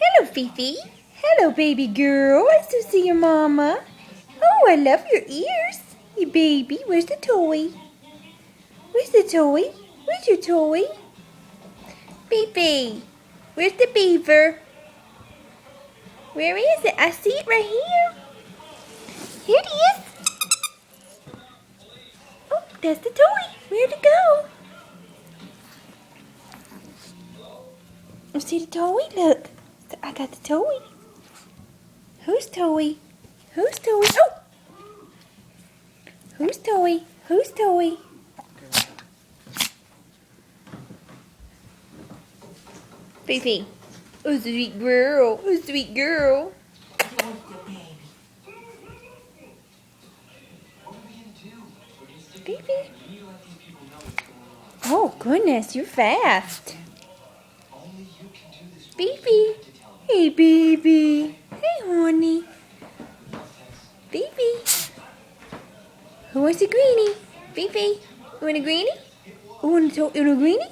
Hello, Fifi. Hello, baby girl. I still see your mama. Oh, I love your ears. You baby, where's the toy? Where's the toy? Where's your toy? Fifi, where's the beaver? Where is it? I see it right here. Here it is. Oh, that's the toy. Where'd it go? You see the toy? Look. I got the toy. Whose toy? Whose toy? Oh! Whose toy? Whose toy? Fifi. Oh, sweet girl. Oh, sweet girl. Fifi. Oh, goodness. You're fast. Fifi. Hey, baby. Hey, honey. Fifi. Who wants a greenie? Fifi. You want a greenie? You want a greenie?